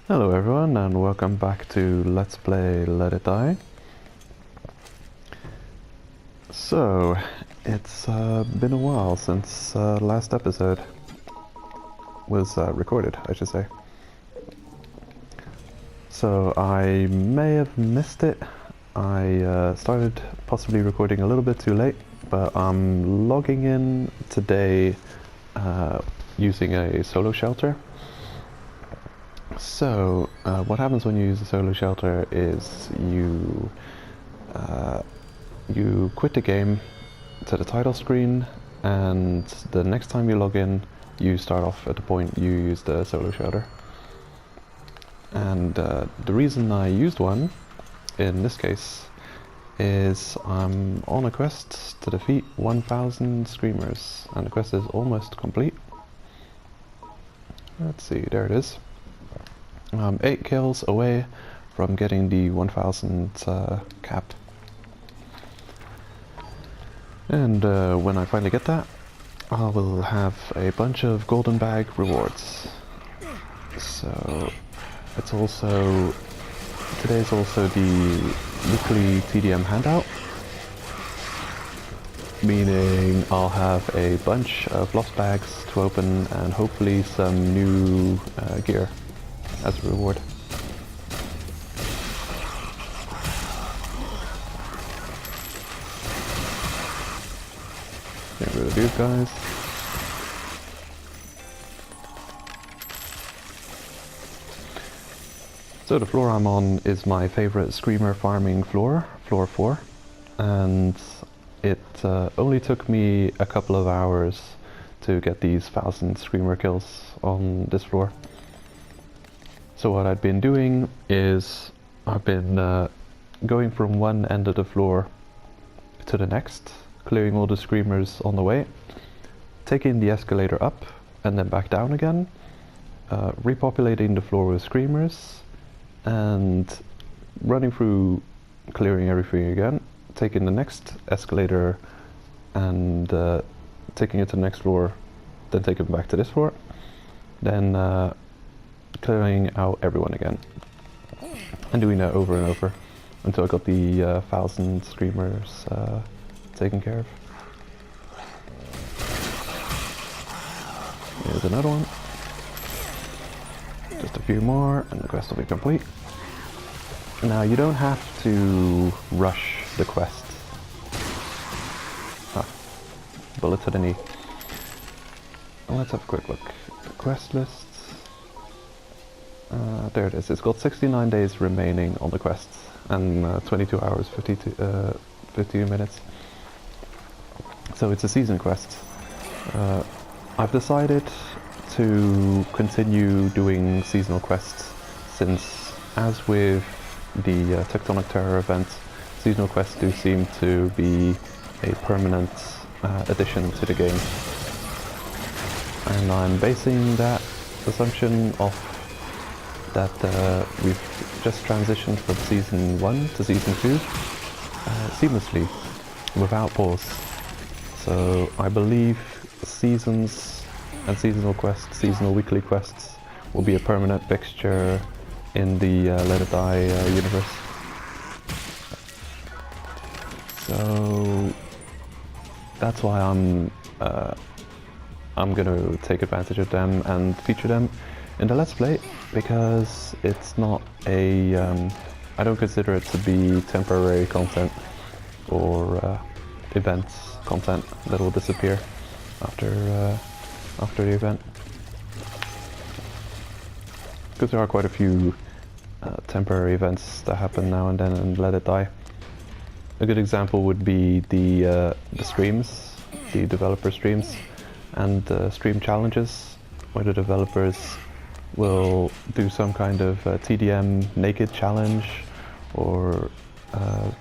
Hello everyone and welcome back to Let's Play Let It Die. So, it's been a while since last episode was recorded, I should say. So I may have missed it. I started possibly recording a little bit too late, but I'm logging in today using a solo shelter. So, what happens when you use a solo shelter is you quit the game to the title screen, and the next time you log in, you start off at the point you used the solo shelter. And the reason I used one, in this case, is I'm on a quest to defeat 1,000 screamers, and the quest is almost complete. Let's see, there it is. 8 kills away from getting the 1,000 cap. And when I finally get that, I will have a bunch of golden bag rewards. So it's also, today's also the weekly TDM handout, meaning I'll have a bunch of lost bags to open and hopefully some new gear as a reward. Get rid of these guys. So the floor I'm on is my favorite screamer farming floor, floor 4, and it only took me a couple of hours to get these 1,000 screamer kills on this floor. So what I've been doing is I've been going from one end of the floor to the next, clearing all the screamers on the way, taking the escalator up and then back down again, repopulating the floor with screamers, and running through clearing everything again, taking the next escalator and taking it to the next floor, then taking it back to this floor, then clearing out everyone again, and doing that over and over until I got the 1,000 screamers taken care of. Here's another one. Just a few more and the quest will be complete. Now you don't have to rush the quest. Ah, bullet to the knee. Let's have a quick look. The quest lists. There it is. It's got 69 days remaining on the quest and 22 hours, 52 minutes. So it's a season quest. I've decided to continue doing seasonal quests since, as with the Tectonic Terror event, seasonal quests do seem to be a permanent addition to the game. And I'm basing that assumption off that we've just transitioned from Season 1 to Season 2 seamlessly, without pause. So I believe seasons and seasonal quests, seasonal weekly quests, will be a permanent fixture in the Let It Die universe. So that's why I'm gonna take advantage of them and feature them in the Let's Play, because it's not a I don't consider it to be temporary content or events content that will disappear after the event, because there are quite a few temporary events that happen now and then and Let It Die. A good example would be the streams, the developer streams, and stream challenges, where the developers will do some kind of TDM naked challenge or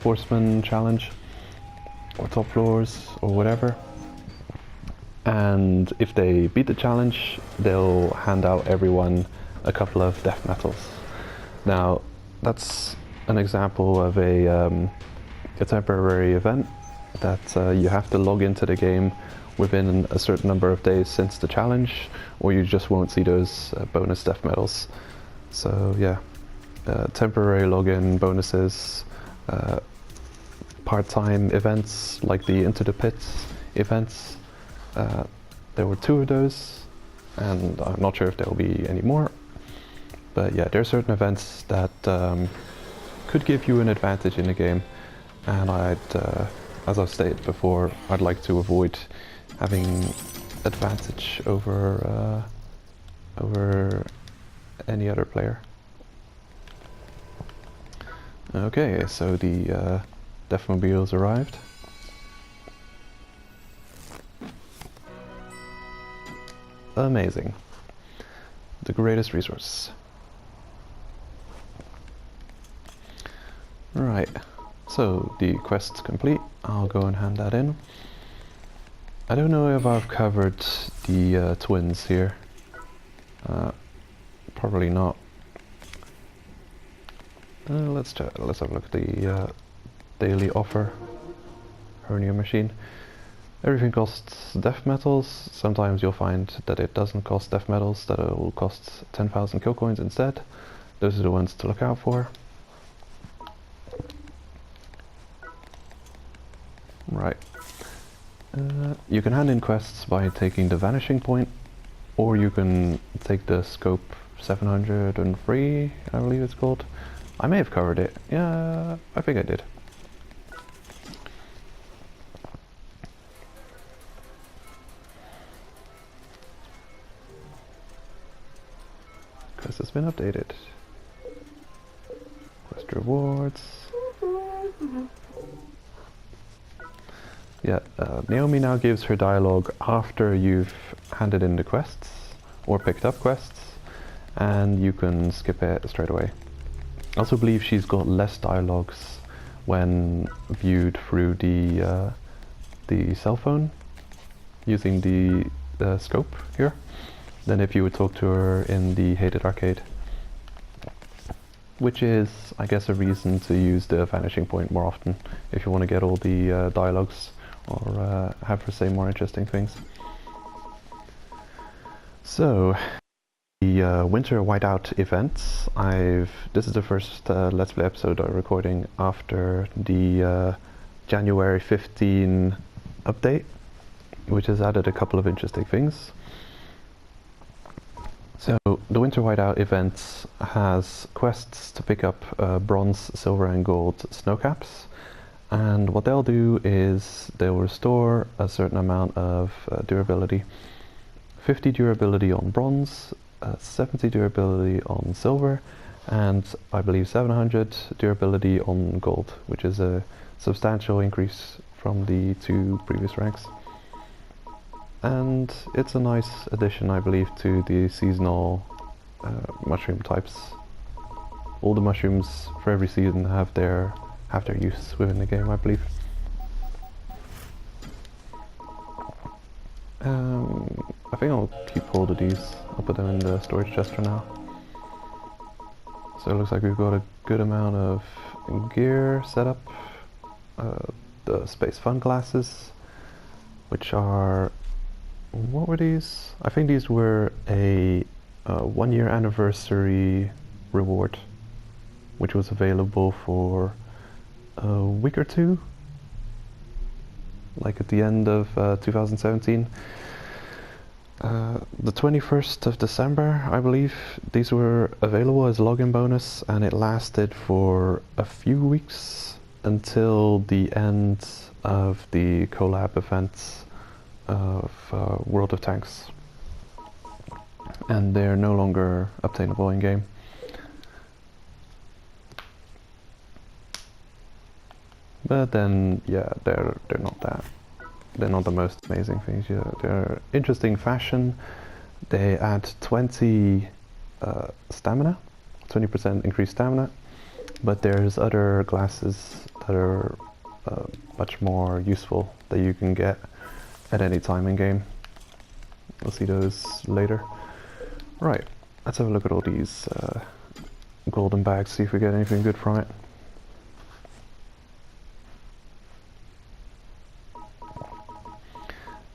sportsman challenge or top floors or whatever, and if they beat the challenge they'll hand out everyone a couple of death metals. Now that's an example of a temporary event that you have to log into the game within a certain number of days since the challenge, or you just won't see those bonus death medals. So yeah, temporary login bonuses, part-time events like the Into the Pits events. There were 2 of those, and I'm not sure if there will be any more. But yeah, there are certain events that could give you an advantage in the game, and as I've stated before, I'd like to avoid having advantage over any other player. Okay, so the Deathmobile's arrived. Amazing. The greatest resource. Right, so the quest's complete. I'll go and hand that in. I don't know if I've covered the twins here. Probably not. Let's have a look at the daily offer. Hernia machine. Everything costs death metals. Sometimes you'll find that it doesn't cost death metals, that it will cost 10,000 kill coins instead. Those are the ones to look out for. Right. You can hand in quests by taking the vanishing point, or you can take the scope 703, I believe it's called. I may have covered it. Yeah, I think I did. Quest has been updated. Quest rewards. Yeah, Naomi now gives her dialogue after you've handed in the quests or picked up quests, and you can skip it straight away. I also believe she's got less dialogues when viewed through the cell phone using the scope here than if you would talk to her in the Hated Arcade. Which is, I guess, a reason to use the vanishing point more often if you want to get all the dialogues or have her say more interesting things. So, the Winter Whiteout events. This is the first Let's Play episode I'm recording after the January 15 update, which has added a couple of interesting things. So, the Winter Whiteout event has quests to pick up bronze, silver and gold snowcaps, and what they'll do is they'll restore a certain amount of durability. 50 durability on bronze, 70 durability on silver, and I believe 700 durability on gold, which is a substantial increase from the 2 previous ranks. And it's a nice addition, I believe, to the seasonal mushroom types. All the mushrooms for every season have their use within the game, I believe. I think I'll keep hold of these. I'll put them in the storage chest for now. So it looks like we've got a good amount of gear set up. The Space Fun glasses, which are... what were these? I think these were a 1-year anniversary reward, which was available for a week or 2, like at the end of 2017. The 21st of December, I believe, these were available as login bonus, and it lasted for a few weeks until the end of the collab events of World of Tanks, and they're no longer obtainable in game. But then, yeah, they're not the most amazing things. Yeah, they're interesting fashion. They add 20 stamina, 20% increased stamina. But there's other glasses that are much more useful that you can get at any time in game. We'll see those later. Right, let's have a look at all these golden bags, see if we get anything good from it.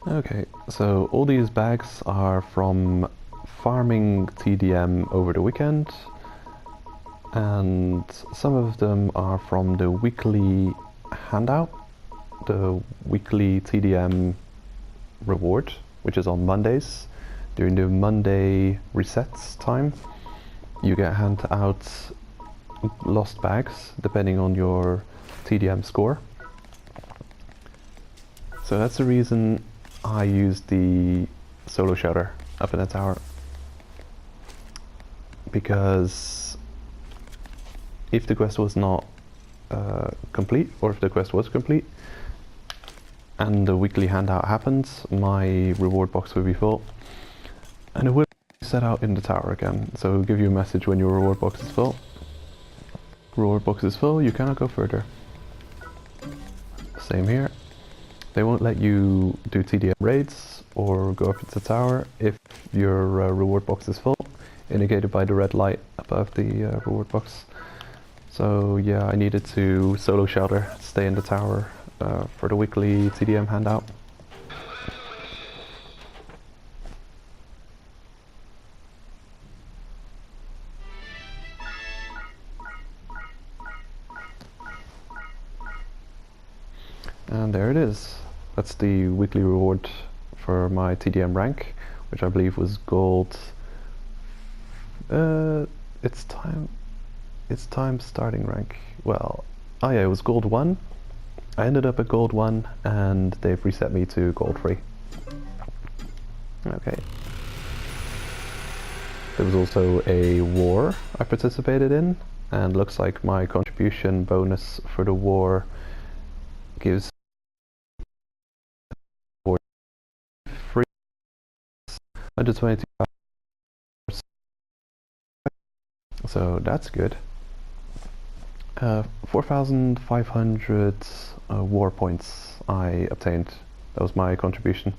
Okay, so all these bags are from farming TDM over the weekend. and some of them are from the weekly handout, the weekly TDM reward, which is on Mondays. During the Monday resets time, you get handed out lost bags depending on your TDM score. So that's the reason I use the solo shelter up in the tower, because if the quest was not complete, or if the quest was complete and the weekly handout happens, my reward box will be full and it will be set out in the tower again. So it'll give you a message when your reward box is full. Reward box is full, you cannot go further. Same here. They won't let you do TDM raids or go up into the tower if your reward box is full, indicated by the red light above the reward box. So yeah, I needed to solo shelter, stay in the tower for the weekly TDM handout. And there it is. That's the weekly reward for my TDM rank, which I believe was gold. It's time starting rank. Well, oh yeah, it was gold 1. I ended up at gold 1 and they've reset me to gold 3. Okay. There was also a war I participated in, and looks like my contribution bonus for the war gives free 122 hours. So that's good. 4,500 war points I obtained. That was my contribution.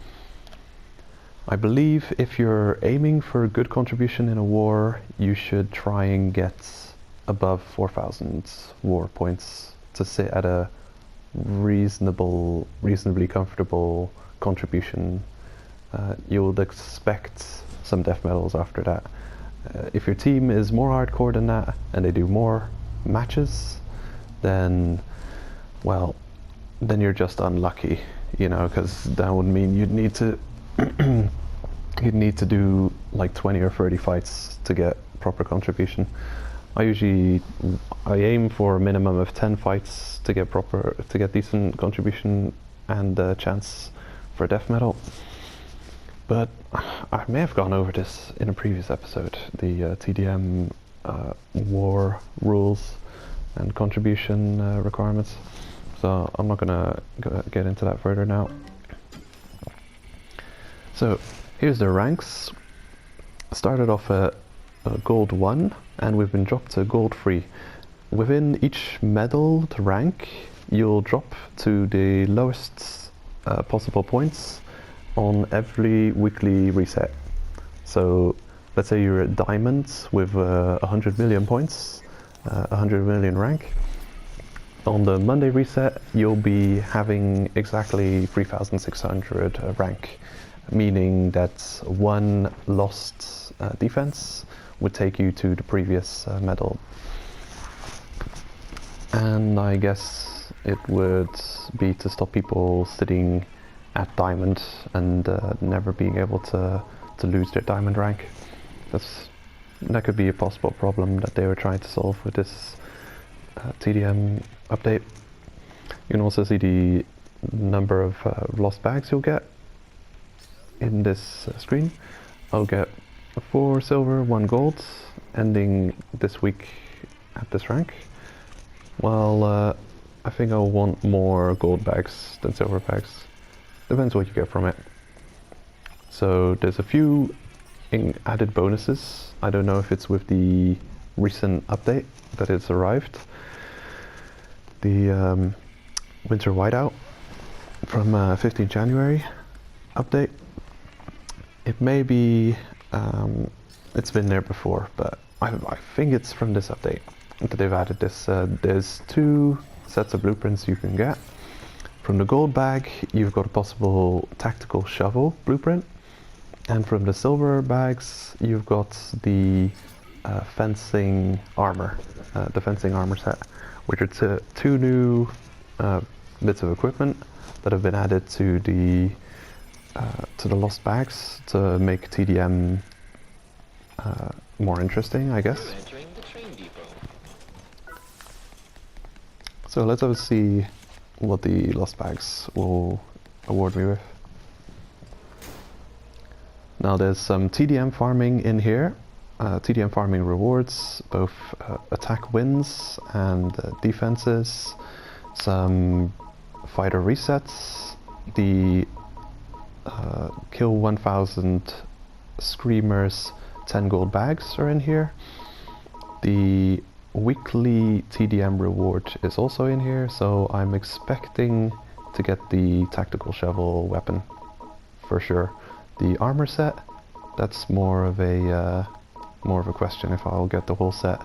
I believe if you're aiming for a good contribution in a war, you should try and get above 4,000 war points to sit at a reasonably comfortable contribution. You would expect some death medals after that. If your team is more hardcore than that and they do more matches, then, well, then you're just unlucky, you know, because that would mean you'd need to you'd need to do like 20 or 30 fights to get proper contribution. I aim for a minimum of 10 fights to get decent contribution and a chance for a death medal. But I may have gone over this in a previous episode, the TDM war rules and contribution requirements. So I'm not gonna get into that further now. So here's the ranks. Started off at gold 1 and we've been dropped to gold 3. Within each medaled rank you'll drop to the lowest possible points on every weekly reset. So let's say you're at diamonds with 100 million points, 100 million rank. On the Monday reset you'll be having exactly 3,600 rank, meaning that one lost defense would take you to the previous medal. And I guess it would be to stop people sitting at diamond and never being able to lose their diamond rank. That could be a possible problem that they were trying to solve with this TDM update. You can also see the number of lost bags you'll get in this screen. I'll get 4 silver, 1 gold, ending this week at this rank. Well, I think I'll want more gold bags than silver bags. Depends what you get from it. So there's a few added bonuses. I don't know if it's with the recent update that it's arrived. The Winter Whiteout from 15 January update. It may be, it's been there before, but I think it's from this update that they've added this. There's 2 sets of blueprints you can get. From the gold bag, you've got a possible tactical shovel blueprint. And from the silver bags, you've got the fencing armor, the fencing armor set, which are two new bits of equipment that have been added to the lost bags to make TDM more interesting, I guess. So let's see what the lost bags will award me with. Now there's some TDM farming in here. TDM farming rewards both attack wins and defenses, some fighter resets, the kill 1000 screamers 10 gold bags are in here. The weekly TDM reward is also in here, so I'm expecting to get the tactical shovel weapon for sure. The armor set, that's more of a question if I'll get the whole set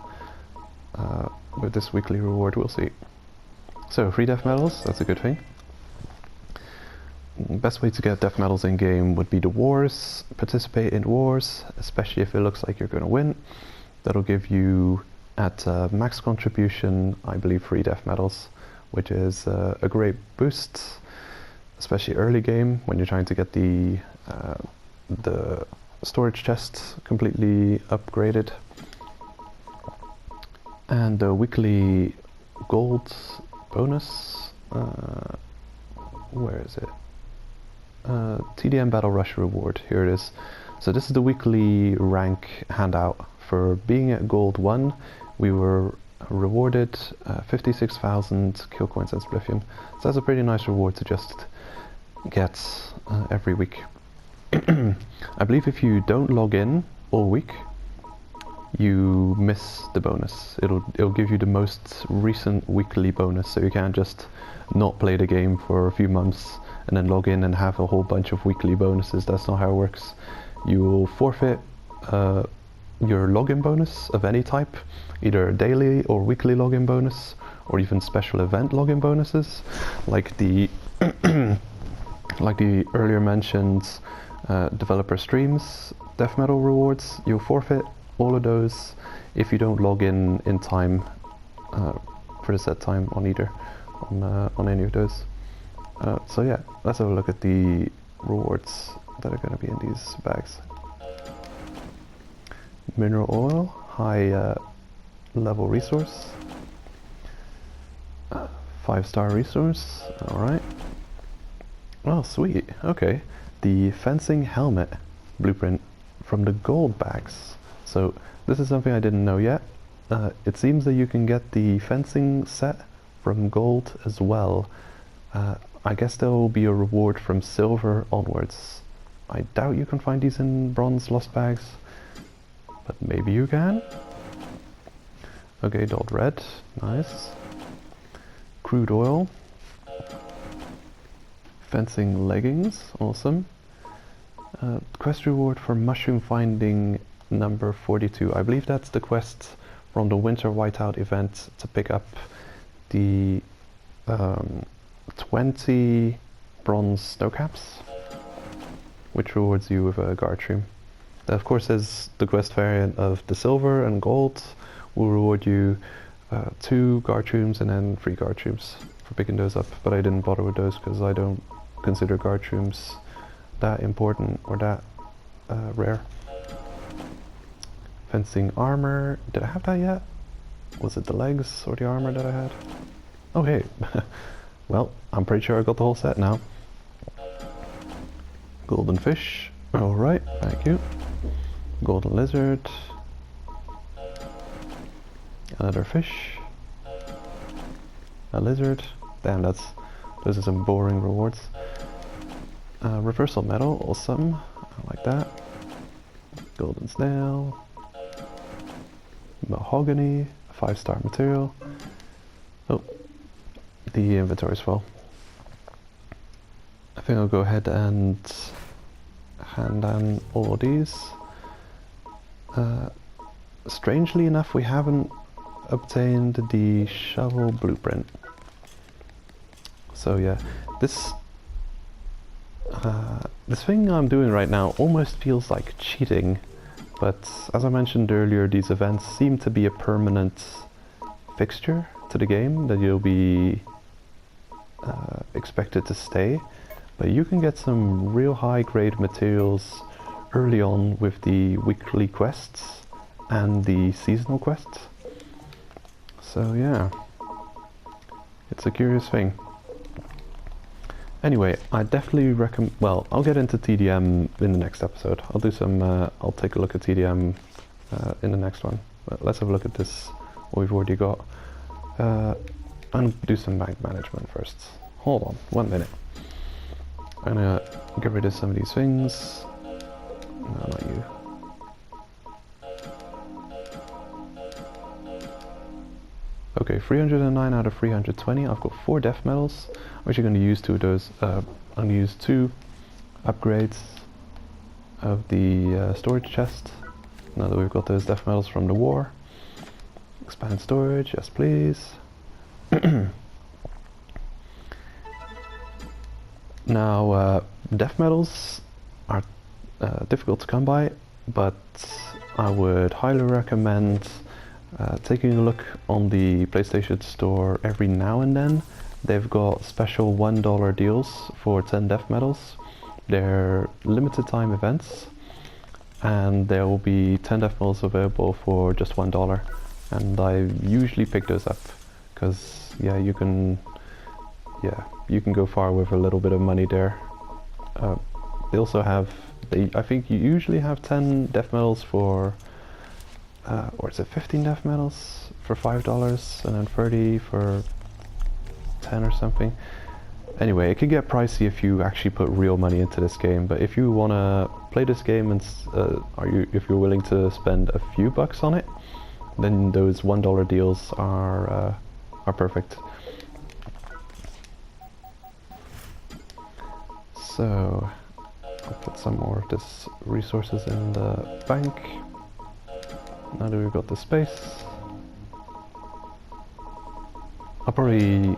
with this weekly reward. We'll see. So free death medals, that's a good thing. Best way to get death medals in game would be the wars. Participate in wars, especially if it looks like you're going to win. That'll give you at max contribution, I believe, free death medals, which is a great boost, especially early game when you're trying to get the storage chest completely upgraded. And the weekly gold bonus, where is it? TDM Battle Rush reward, here it is. So this is the weekly rank handout. For being at gold 1, we were rewarded 56,000 kill coins and spliffium. So that's a pretty nice reward to just get every week. I believe if you don't log in all week, you miss the bonus. It'll give you the most recent weekly bonus, so you can't just not play the game for a few months and then log in and have a whole bunch of weekly bonuses. That's not how it works. You will forfeit your login bonus of any type, either daily or weekly login bonus, or even special event login bonuses, like the like the earlier mentioned developer streams death medal rewards. You'll forfeit all of those if you don't log in time for the set time on either on any of those. So yeah, let's have a look at the rewards that are going to be in these bags. Mineral oil, high level resource, 5-star resource, alright. Oh sweet, okay. The fencing helmet blueprint from the gold bags. So this is something I didn't know yet. It seems that you can get the fencing set from gold as well. I guess there will be a reward from silver onwards. I doubt you can find these in bronze lost bags, but maybe you can. Okay, dulled red, nice. Crude oil. Fencing leggings, awesome. Quest reward for mushroom finding number 42. I believe that's the quest from the winter whiteout event to pick up the 20 bronze snowcaps, which rewards you with a guard room. That of course is the quest variant of the silver and gold will reward you 2 guard rooms and then 3 guard rooms for picking those up, but I didn't bother with those because I don't consider guard rooms that important or that rare. Fencing armor, did I have that yet? Was it the legs or the armor that I had? Oh hey, well, I'm pretty sure I got the whole set now. Golden fish, alright, thank you. Golden lizard. Another fish. A lizard. Damn, those are some boring rewards. Reversal metal, awesome. I like that. Golden snail. Mahogany, 5-star material. Oh, the inventory's full. I think I'll go ahead and hand down all of these. Strangely enough, we haven't obtained the shovel blueprint. So yeah, this thing I'm doing right now almost feels like cheating, But as I mentioned earlier, these events seem to be a permanent fixture to the game, that you'll be expected to stay. But you can get some real high grade materials early on with the weekly quests and the seasonal quests. So yeah, it's a curious thing. Anyway, I definitely recommend, well, I'll get into TDM in the next episode. I'll do some, I'll take a look at TDM in the next one. But let's have a look at this, what we've already got. And do some bank management first. Hold on, 1 minute. I'm gonna get rid of some of these things. No, not you. Okay, 309 out of 320. I've got 4 death medals. I'm actually going to use 2 of those. I'm going to use 2 upgrades of the storage chest. Now that we've got those death medals from the war. Expand storage, yes please. Now, death medals are difficult to come by, but I would highly recommend taking a look on the PlayStation Store every now and then. They've got special $1 deals for 10 death medals. They're limited time events, and there will be 10 death medals available for just $1. And I usually pick those up because you can go far with a little bit of money there. They also have, I think you usually have 10 death medals for, or is it 15 death medals for $5 and then 30 for 10 or something. Anyway, it can get pricey if you actually put real money into this game, but if you want to play this game and if you're willing to spend a few bucks on it, then those $1 deals are perfect. So I'll put some more of this resources in the bank. Now that we've got the space, I'll probably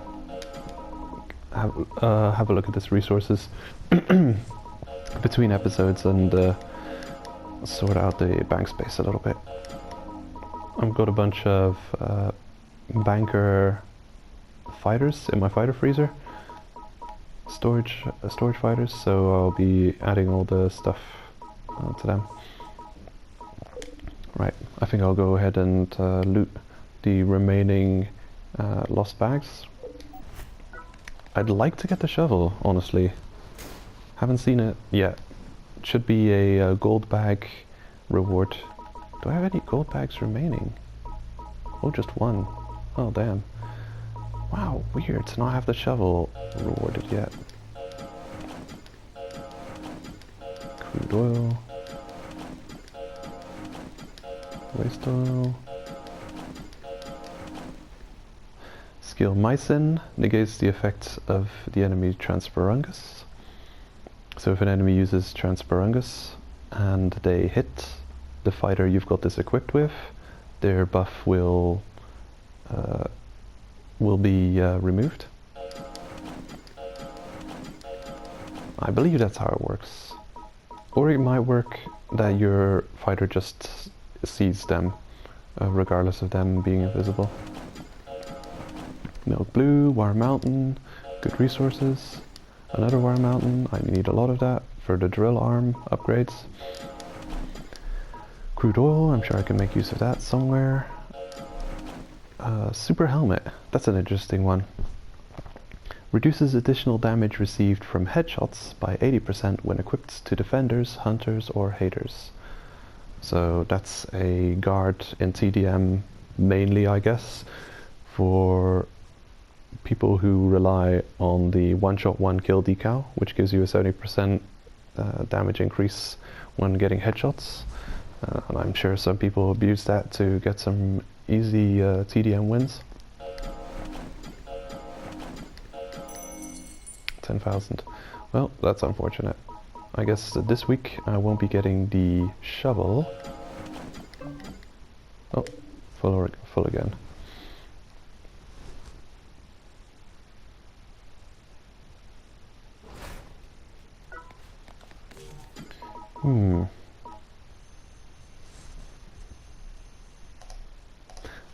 have a look at this resources between episodes and sort out the bank space a little bit. I've got a bunch of banker fighters in my fighter freezer, storage fighters, so I'll be adding all the stuff to them. Right, I think I'll go ahead and loot the remaining lost bags. I'd like to get the shovel, honestly. Haven't seen it yet. It should be a gold bag reward. Do I have any gold bags remaining? Oh, just 1. Oh, damn. Wow, weird to not have the shovel rewarded yet. Crude oil. Waste oil. Skill Mycin negates the effect of the enemy Transparungus. So if an enemy uses Transparungus and they hit the fighter you've got this equipped with, their buff will be removed. I believe that's how it works. Or it might work that your fighter just sees them, regardless of them being invisible. Milk Blue, Wire Mountain, good resources. Another Wire Mountain, I need a lot of that for the drill arm upgrades. Crude oil, I'm sure I can make use of that somewhere. Super Helmet, that's an interesting one. Reduces additional damage received from headshots by 80% when equipped to defenders, hunters, or haters. So that's a guard in TDM mainly, I guess, for people who rely on the one-shot, one-kill decal, which gives you a 70% damage increase when getting headshots. And I'm sure some people abuse that to get some easy TDM wins. 10,000. Well, that's unfortunate. I guess this week I won't be getting the shovel. Oh, full again.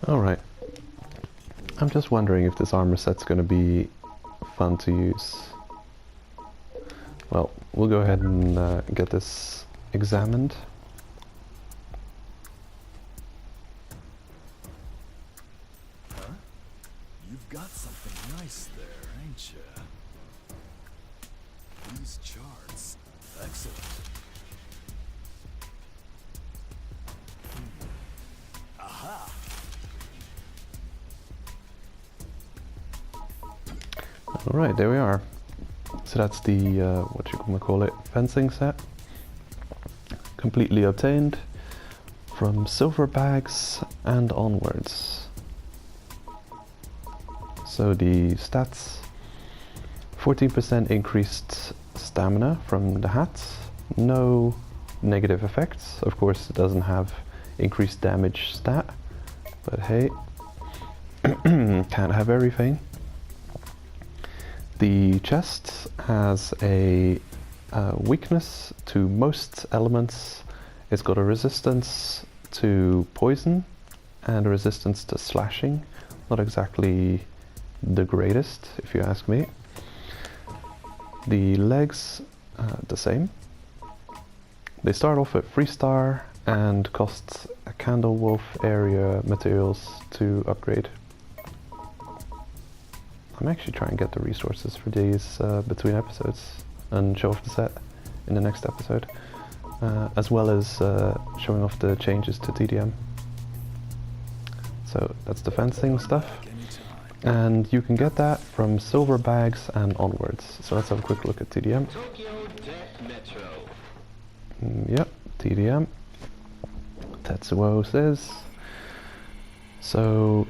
Alright. I'm just wondering if this armor set's going to be fun to use. Well, we'll go ahead and get this examined. Huh? You've got something nice there, ain't you? These charts. Excellent. Aha! Alright, there we are. So that's the, what you gonna call it, fencing set. Completely obtained from silver bags and onwards. So the stats, 14% increased stamina from the hats, no negative effects. Of course it doesn't have increased damage stat, but hey, can't have everything. The chest has a weakness to most elements. It's got a resistance to poison and a resistance to slashing. Not exactly the greatest, if you ask me. The legs, the same. They start off at 3-star and cost a Candle Wolf area materials to upgrade. I'm actually trying to get the resources for these between episodes and show off the set in the next episode, as well as showing off the changes to TDM. So that's the fencing stuff, and you can get that from silver bags and onwards. So let's have a quick look at TDM. Yep, TDM. Tetsuo says. So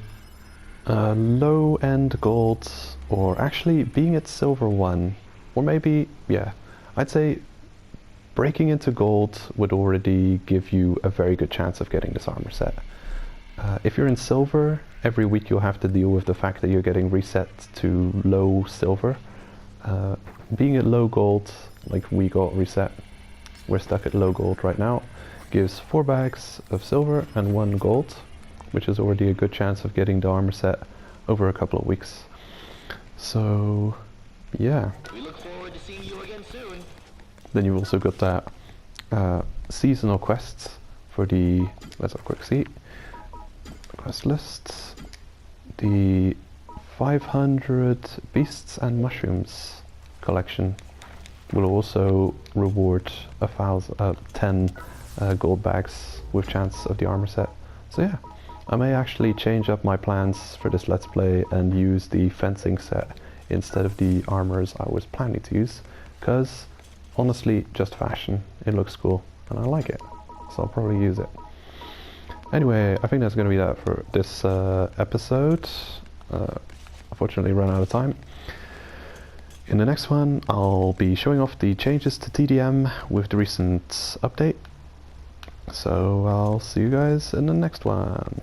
low end gold, or actually being at silver 1, or maybe, yeah, I'd say breaking into gold would already give you a very good chance of getting this armor set. If you're in silver, every week you'll have to deal with the fact that you're getting reset to low silver. Being at low gold, like we got reset, we're stuck at low gold right now, gives 4 bags of silver and 1 gold, which is already a good chance of getting the armor set over a couple of weeks. So, yeah. We look forward to seeing you again soon. Then you've also got that seasonal quests for the, let's have a quick see, quest lists. The 500 beasts and mushrooms collection will also reward 10 gold bags with chance of the armor set. So yeah, I may actually change up my plans for this Let's Play and use the fencing set instead of the armors I was planning to use, because honestly, just fashion. It looks cool and I like it, so I'll probably use it. Anyway, I think that's going to be that for this episode. Unfortunately run out of time. In the next one I'll be showing off the changes to TDM with the recent update. So I'll see you guys in the next one.